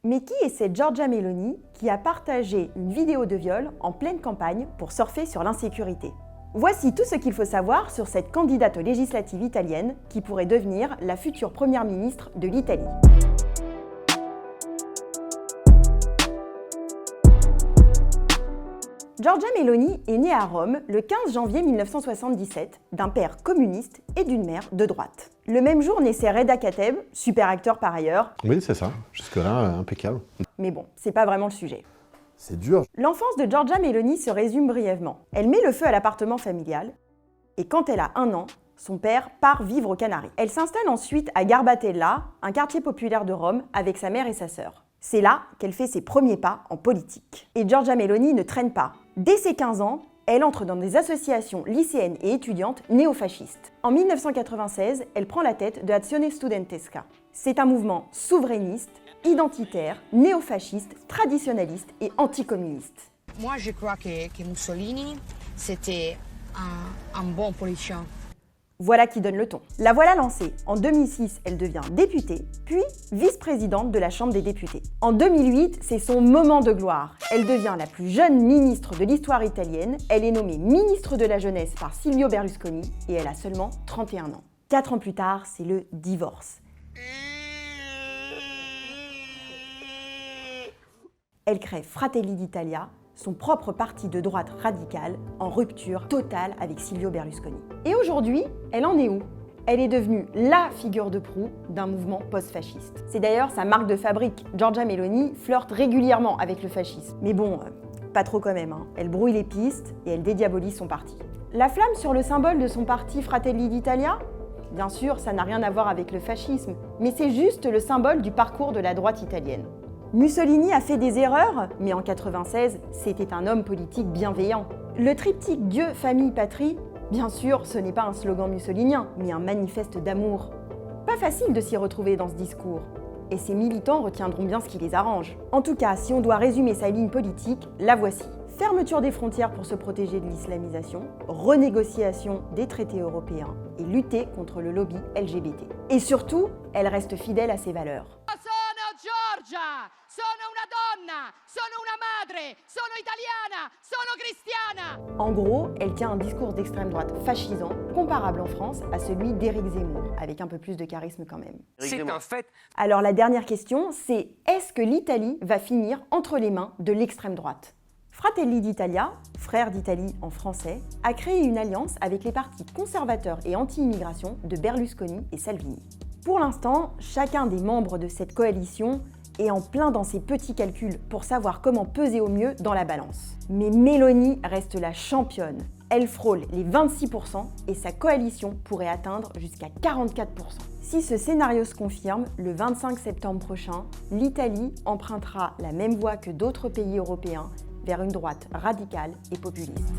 Mais qui est cette Giorgia Meloni qui a partagé une vidéo de viol en pleine campagne pour surfer sur l'insécurité? Voici tout ce qu'il faut savoir sur cette candidate aux législatives italiennes qui pourrait devenir la future première ministre de l'Italie. Giorgia Meloni est née à Rome le 15 janvier 1977 d'un père communiste et d'une mère de droite. Le même jour naissait Reda Kateb, super acteur par ailleurs. Oui, c'est ça. Jusque-là, impeccable. Mais bon, c'est pas vraiment le sujet. C'est dur. L'enfance de Giorgia Meloni se résume brièvement. Elle met le feu à l'appartement familial et quand elle a 1 an, son père part vivre aux Canaries. Elle s'installe ensuite à Garbatella, un quartier populaire de Rome, avec sa mère et sa sœur. C'est là qu'elle fait ses premiers pas en politique. Et Giorgia Meloni ne traîne pas. Dès ses 15 ans, elle entre dans des associations lycéennes et étudiantes néofascistes. En 1996, elle prend la tête de Azione Studentesca. C'est un mouvement souverainiste, identitaire, néofasciste, traditionnaliste et anticommuniste. Moi, je crois que Mussolini, c'était un bon politicien. Voilà qui donne le ton. La voilà lancée. En 2006, elle devient députée, puis vice-présidente de la Chambre des députés. En 2008, c'est son moment de gloire. Elle devient la plus jeune ministre de l'histoire italienne. Elle est nommée ministre de la Jeunesse par Silvio Berlusconi et elle a seulement 31 ans. 4 ans plus tard, c'est le divorce. Elle crée Fratelli d'Italia, son propre parti de droite radicale, en rupture totale avec Silvio Berlusconi. Et aujourd'hui, elle en est où? Elle est devenue la figure de proue d'un mouvement post-fasciste. C'est d'ailleurs sa marque de fabrique. Giorgia Meloni flirte régulièrement avec le fascisme. Mais bon, pas trop quand même, hein. Elle brouille les pistes et elle dédiabolise son parti. La flamme sur le symbole de son parti Fratelli d'Italia? Bien sûr, ça n'a rien à voir avec le fascisme, mais c'est juste le symbole du parcours de la droite italienne. Mussolini a fait des erreurs, mais en 1996, c'était un homme politique bienveillant. Le triptyque Dieu, famille, patrie, bien sûr, ce n'est pas un slogan mussolinien, mais un manifeste d'amour. Pas facile de s'y retrouver dans ce discours, et ses militants retiendront bien ce qui les arrange. En tout cas, si on doit résumer sa ligne politique, la voici. Fermeture des frontières pour se protéger de l'islamisation, renégociation des traités européens et lutter contre le lobby LGBT. Et surtout, elle reste fidèle à ses valeurs. Giorgia, sono una donna, sono una madre, sono italiana, sono cristiana. En gros, elle tient un discours d'extrême droite fascisant, comparable en France à celui d'Éric Zemmour, avec un peu plus de charisme quand même. C'est un fait. Alors la dernière question, c'est est-ce que l'Italie va finir entre les mains de l'extrême droite? Fratelli d'Italia, frère d'Italie en français, a créé une alliance avec les partis conservateurs et anti-immigration de Berlusconi et Salvini. Pour l'instant, chacun des membres de cette coalition est en plein dans ses petits calculs pour savoir comment peser au mieux dans la balance. Mais Meloni reste la championne. Elle frôle les 26% et sa coalition pourrait atteindre jusqu'à 44%. Si ce scénario se confirme, le 25 septembre prochain, l'Italie empruntera la même voie que d'autres pays européens vers une droite radicale et populiste.